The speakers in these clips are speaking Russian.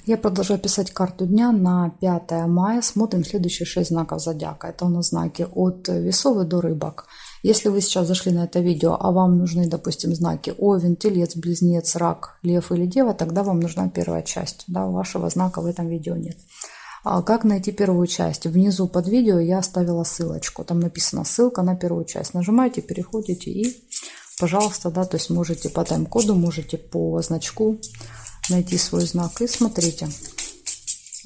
Я продолжаю писать карту дня на 5 мая. Смотрим следующие 6 знаков зодиака. Это у нас знаки от Весов до Рыбок. Если вы сейчас зашли на это видео, а вам нужны, допустим, знаки Овен, Телец, Близнец, Рак, Лев или Дева, тогда вам нужна первая часть. Да, вашего знака в этом видео нет. Как найти первую часть? Внизу под видео я оставила ссылочку. Там написано ссылка на первую часть. Нажимаете, переходите и, пожалуйста, да, то есть можете по тайм-коду, можете по значку найти свой знак и смотрите.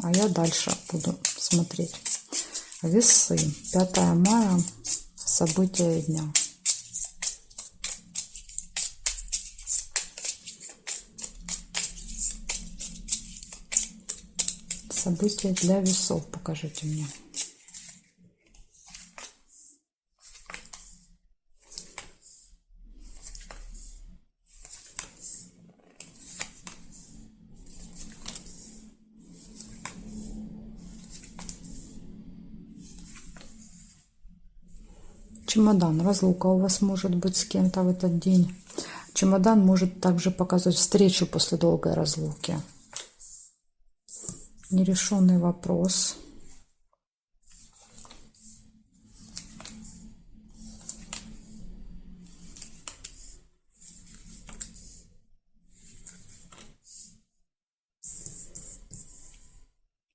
А я дальше буду смотреть. Весы. 5 мая. События дня. События для весов покажите мне. Чемодан. Разлука у вас может быть с кем-то в этот день. Чемодан может также показывать встречу после долгой разлуки. Нерешенный вопрос.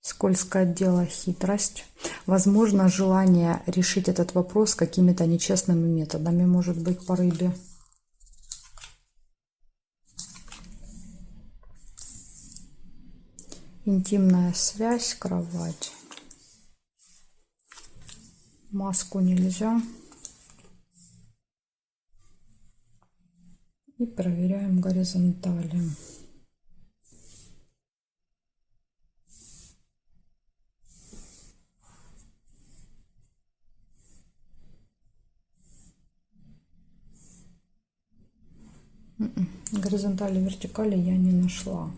Скользкое дело, хитрость. Возможно, желание решить этот вопрос какими-то нечестными методами, может быть, по рыбе. Интимная связь, кровать. Маску нельзя. И проверяем горизонтали. Горизонтали, вертикали я не нашла.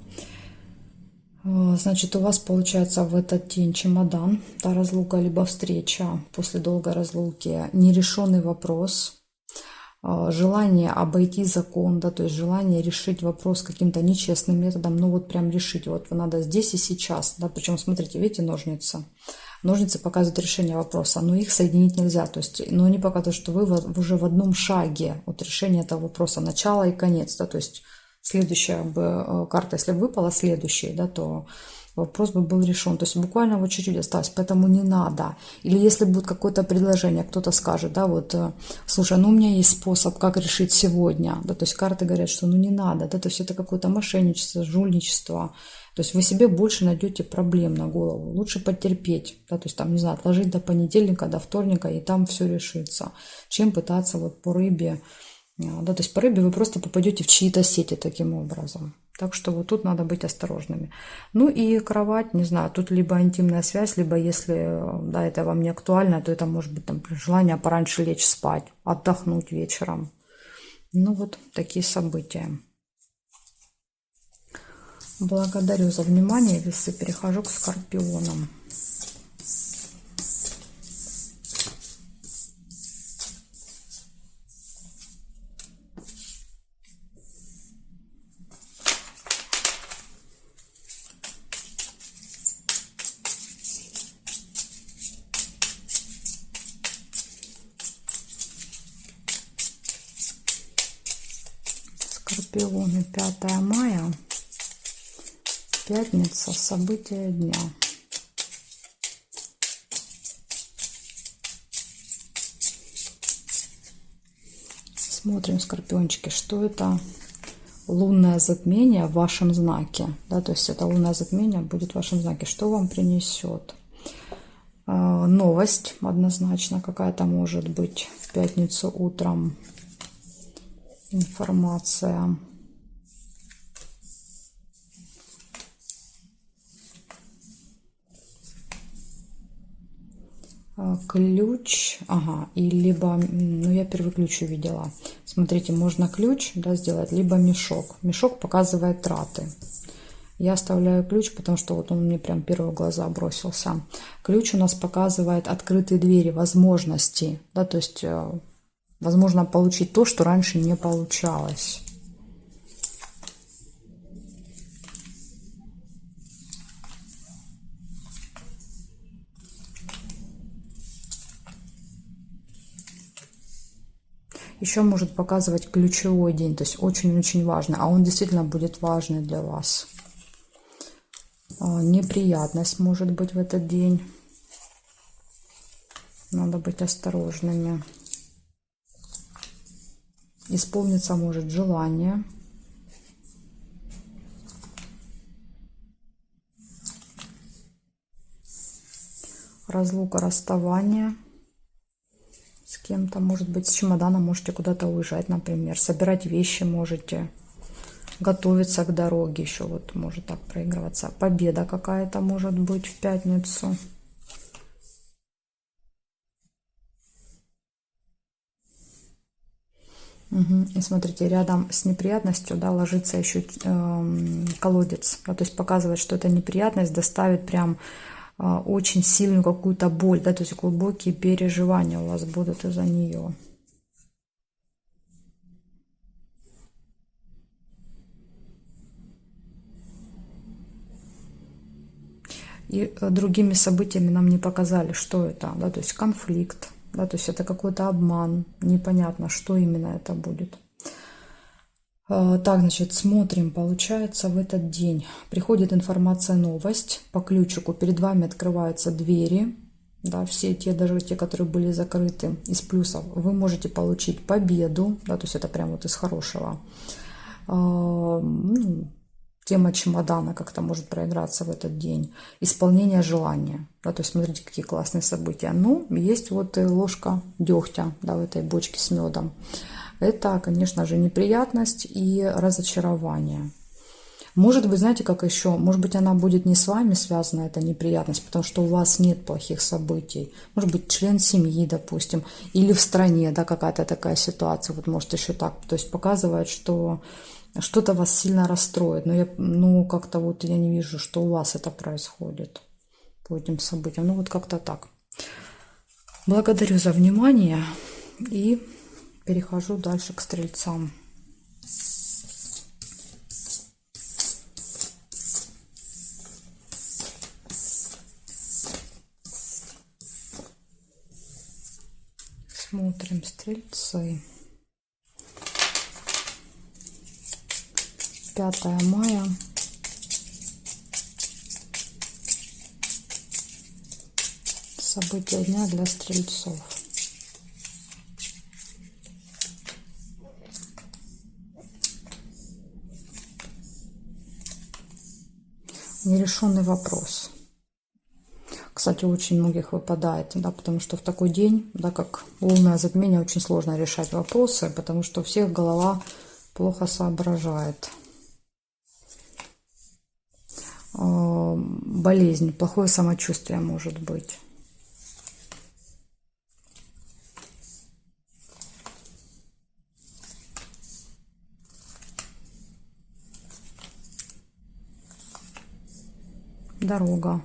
Значит, у вас получается в этот день чемодан, да, разлука либо встреча после долгой разлуки, нерешенный вопрос, желание обойти закон, да, то есть желание решить вопрос каким-то нечестным методом, ну вот прям решить, вот надо здесь и сейчас, да, причем смотрите, видите, ножницы. Ножницы показывают решение вопроса, но их соединить нельзя. То есть, но они показывают, что вы уже в одном шаге от решения этого вопроса, начало и конец. Да, то есть следующая бы карта, если бы выпала следующая, да, то вопрос бы был решен. То есть буквально вот чуть-чуть осталось, поэтому не надо. Или если будет какое-то предложение, кто-то скажет, да, вот, слушай, ну у меня есть способ, как решить сегодня. Да, то есть карты говорят, что ну не надо, да, то есть это какое-то мошенничество, жульничество. То есть вы себе больше найдете проблем на голову. Лучше потерпеть, да, то есть там, не знаю, отложить до понедельника, до вторника, и там все решится, чем пытаться вот по рыбе, да, то есть по рыбе вы просто попадете в чьи-то сети таким образом. Так что вот тут надо быть осторожными. Ну и кровать, не знаю, тут либо интимная связь, либо если, да, это вам не актуально, то это может быть там желание пораньше лечь спать, отдохнуть вечером. Ну вот такие события. Благодарю за внимание, весы. Перехожу к скорпионам. Скорпионы, 5 мая. Пятница, события дня. Смотрим, скорпиончики, что это лунное затмение в вашем знаке. Да, то есть это лунное затмение будет в вашем знаке. Что вам принесет? Новость однозначно какая-то может быть в пятницу утром. Информация. Ключ, ага, и либо, ну я первый ключ увидела. Смотрите, можно ключ, да, сделать, либо мешок. Мешок показывает траты. Я оставляю ключ, потому что вот он мне прям первые в глаза бросился. Ключ у нас показывает открытые двери, возможности, да, то есть возможно получить то, что раньше не получалось. Еще может показывать ключевой день, то есть очень-очень важный, а он действительно будет важный для вас. Неприятность может быть в этот день. Надо быть осторожными. Исполнится может желание. Разлука, расставание с кем-то, может быть, с чемоданом можете куда-то уезжать, например, собирать вещи можете, готовиться к дороге, еще вот может так проигрываться. Победа какая-то может быть в пятницу. И смотрите, рядом с неприятностью, да, ложится еще колодец, да, то есть показывает, что эта неприятность доставит прям очень сильную какую-то боль, да, то есть глубокие переживания у вас будут из-за нее. И другими событиями нам не показали, что это, да, то есть конфликт, да, то есть это какой-то обман, непонятно, что именно это будет. Так, значит, смотрим, получается, в этот день приходит информация, новость по ключику, перед вами открываются двери, да, все те, даже те, которые были закрыты. Из плюсов вы можете получить победу, да, то есть это прям вот из хорошего. Тема чемодана как-то может проиграться в этот день. Исполнение желания. Да, то есть смотрите, какие классные события. Ну, есть вот и ложка дегтя, да, в этой бочке с медом. Это, конечно же, неприятность и разочарование. Может быть, знаете, как еще? Может быть, она будет не с вами связана, эта неприятность, потому что у вас нет плохих событий. Может быть, член семьи, допустим, или в стране, да, какая-то такая ситуация. Вот может еще так. То есть показывает, что что-то вас сильно расстроит. Но как-то вот я не вижу, что у вас это происходит по этим событиям. Ну вот как-то так. Благодарю за внимание и перехожу дальше к стрельцам. Смотрим, стрельцы. 5 мая. События дня для стрельцов. Нерешенный вопрос. Кстати, очень многих выпадает, да, потому что в такой день, да, как лунное затмение, очень сложно решать вопросы, потому что у всех голова плохо соображает. Болезнь, плохое самочувствие может быть. Дорога.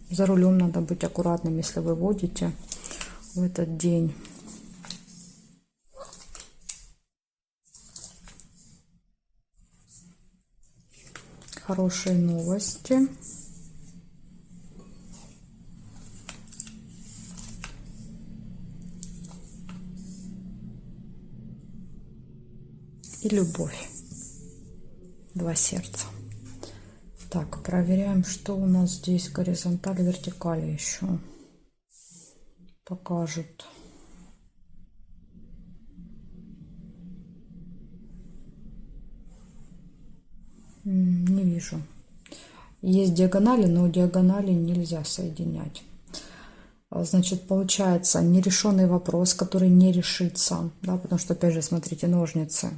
За рулем надо быть аккуратным, если вы водите в этот день. Хорошие новости. И любовь. 2 сердца. Так, проверяем, что у нас здесь горизонталь, вертикали еще покажут. Не вижу. Есть диагонали, но диагонали нельзя соединять. Значит, получается нерешенный вопрос, который не решится, да, потому что, опять же, смотрите, ножницы,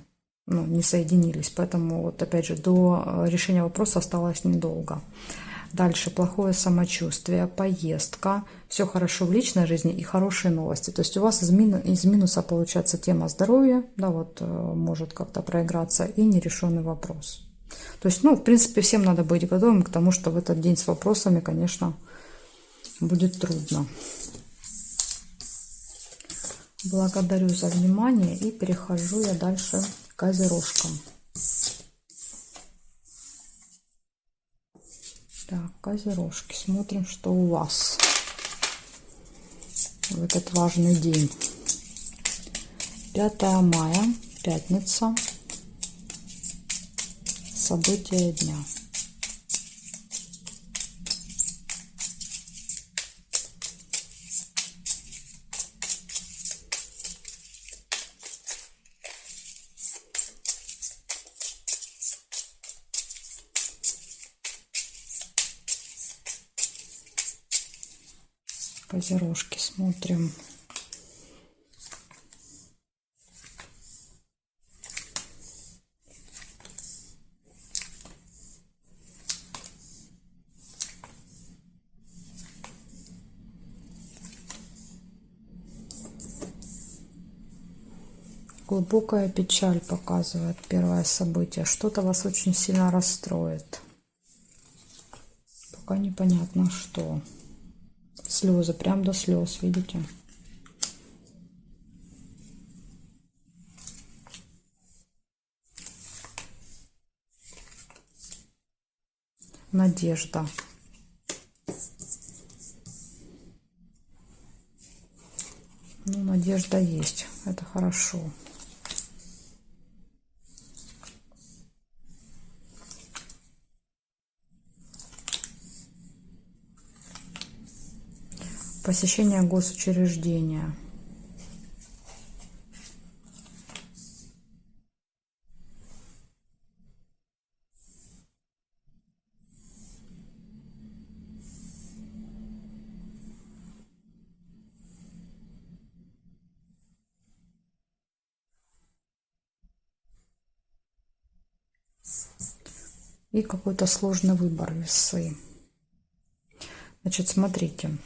ну, не соединились, поэтому вот, опять же, до решения вопроса осталось недолго. Дальше плохое самочувствие, поездка, все хорошо в личной жизни и хорошие новости. То есть у вас из минуса получается тема здоровья, да, вот может как-то проиграться, и нерешенный вопрос. То есть, ну, в принципе, всем надо быть готовым к тому, что в этот день с вопросами, конечно, будет трудно. Благодарю за внимание и перехожу я дальше к козерожкам. Так, козерожки. Смотрим, что у вас. в этот важный день. 5 мая, пятница. События дня. Козерожки смотрим. Глубокая печаль показывает первое событие. Что-то вас очень сильно расстроит. Пока непонятно что. Слезы, прям до слез, видите? Надежда. Ну, надежда есть, это хорошо. Посещение госучреждения. И какой-то сложный выбор, весы. Значит, смотрите.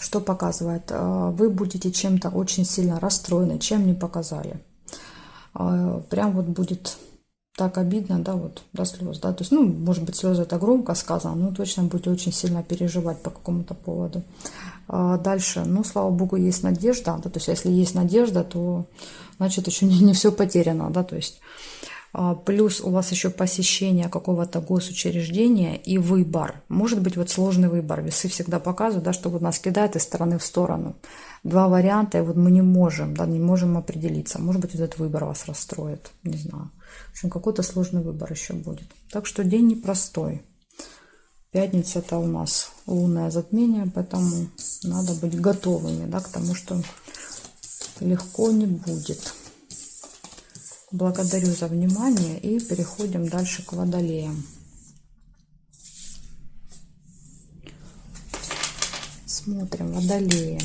Что показывает? Вы будете чем-то очень сильно расстроены, чем не показали. Прям вот будет так обидно, да, вот до слез, да. То есть, ну, может быть, слезы это громко сказано, но точно будете очень сильно переживать по какому-то поводу. Дальше, ну, слава богу, есть надежда, да, то есть, если есть надежда, то, значит, еще не все потеряно, да, то есть. Плюс у вас еще посещение какого-то госучреждения и выбор. Может быть, вот сложный выбор. Весы всегда показывают, да, что вот нас кидает из стороны в сторону. Два варианта, и вот мы не можем, да, не можем определиться. Может быть, вот этот выбор вас расстроит, не знаю. В общем, какой-то сложный выбор еще будет. Так что день непростой. Пятница это у нас лунное затмение, поэтому надо быть готовыми, да, к тому, что легко не будет. Благодарю за внимание и переходим дальше к водолеям. Смотрим водолеи.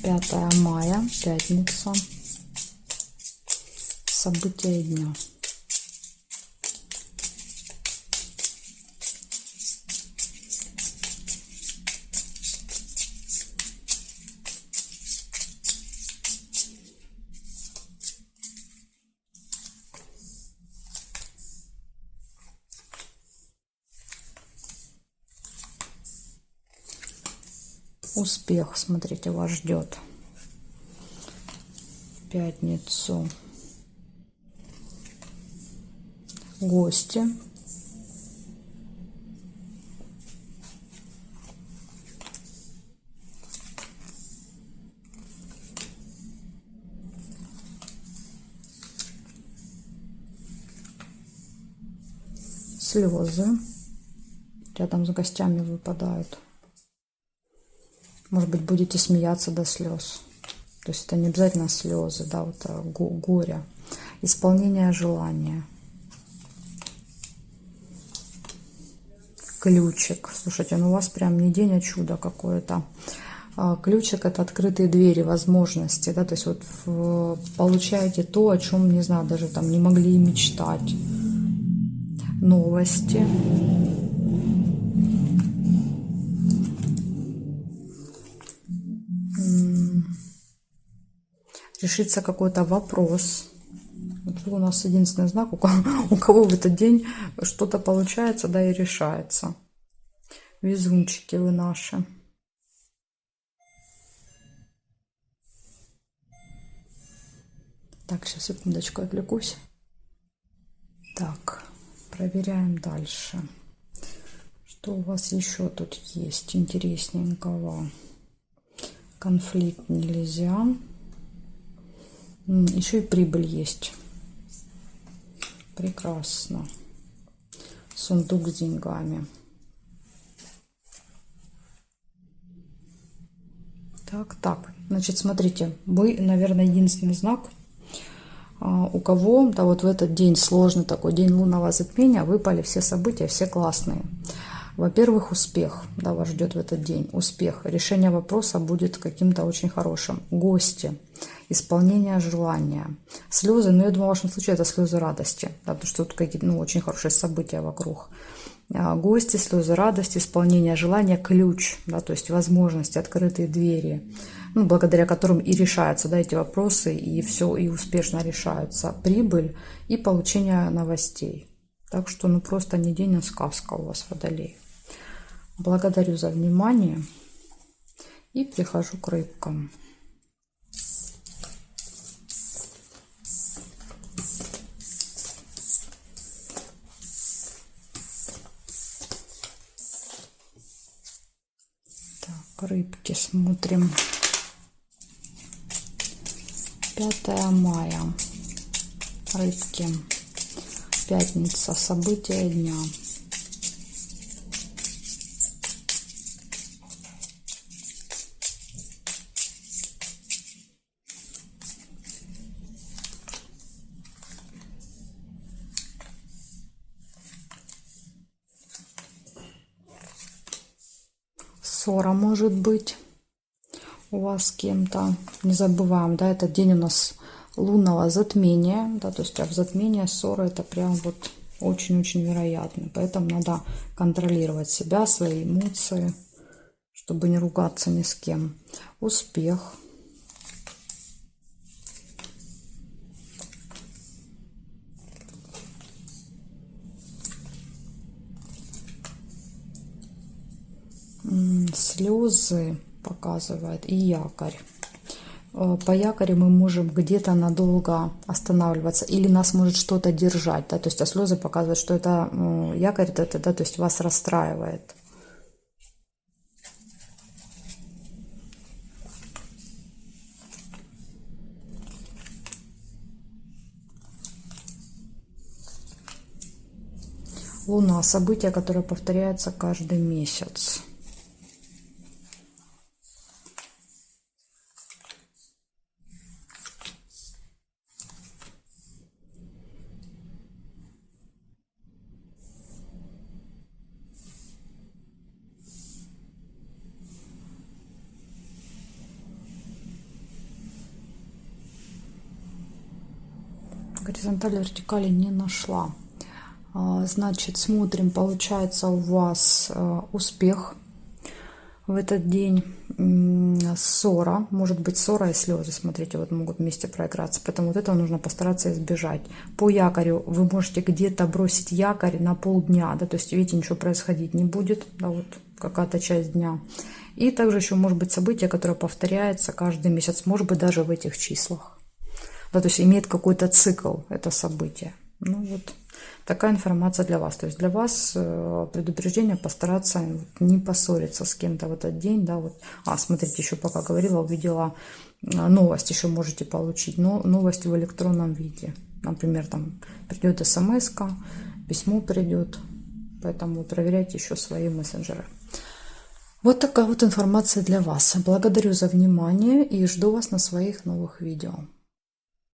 5 мая, пятница. События дня. Успех, смотрите, вас ждет. В пятницу. Гости. Слезы. Рядом с гостями выпадают. Может быть, будете смеяться до слез. То есть это не обязательно слезы, да, вот горе. Исполнение желания. Ключик. Слушайте, ну у вас прям не день, а чудо какое-то. Ключик — это открытые двери, возможности, да, то есть вот получаете то, о чем, не знаю, даже там не могли и мечтать. Новости. Решится какой-то вопрос. Вот у нас единственный знак, у кого в этот день что-то получается, да, и решается. Везунчики вы наши. Так, сейчас, секундочку, отвлекусь. Так, проверяем дальше. Что у вас еще тут есть интересненького? Конфликт нельзя. Еще и прибыль есть. Прекрасно. Сундук с деньгами. Так. Значит, смотрите, вы, наверное, единственный знак, у кого, да, вот в этот день, сложный такой день лунного затмения, выпали все события, все классные. Во-первых, успех, да, вас ждет в этот день. Успех. Решение вопроса будет каким-то очень хорошим. Гости. Исполнение желания. Слезы, но я думаю, в вашем случае это слезы радости, да, потому что тут какие-то, очень хорошие события вокруг. Гости, слезы радости, исполнение желания, ключ, да, то есть возможности, открытые двери, благодаря которым и решаются, да, эти вопросы, и все, и успешно решаются. Прибыль и получение новостей. Так что, просто не день, а сказка у вас, Водолей. Благодарю за внимание и перехожу к рыбкам. Так, рыбки смотрим. 5 мая. Рыбки. Пятница. События дня. Ссора может быть у вас с кем-то. Не забываем, да, этот день у нас лунного затмения, да, то есть в затмении ссора это прям вот очень-очень вероятно. Поэтому надо контролировать себя, свои эмоции, чтобы не ругаться ни с кем. Успех. Слезы показывает и якорь. По якорю мы можем где-то надолго останавливаться или нас может что-то держать, да, то есть слезы показывают, что это якорь, это, да, то есть вас расстраивает. Луна — событие, которое повторяется каждый месяц. Горизонтали, вертикали не нашла. Значит, смотрим, получается у вас успех в этот день. Ссора, может быть ссора и слезы, смотрите, вот могут вместе проиграться, поэтому вот этого нужно постараться избежать. По якорю вы можете где-то бросить якорь на полдня, да, то есть, видите, ничего происходить не будет, да, вот какая-то часть дня. И также еще может быть событие, которое повторяется каждый месяц, может быть даже в этих числах, да, то есть имеет какой-то цикл это событие. Вот такая информация для вас. То есть для вас предупреждение постараться не поссориться с кем-то в этот день. Да, вот. Смотрите, еще пока говорила, увидела новость, еще можете получить. Но новость в электронном виде. Например, там придет смс-ка, письмо придет. Поэтому проверяйте еще свои мессенджеры. Вот такая вот информация для вас. Благодарю за внимание и жду вас на своих новых видео.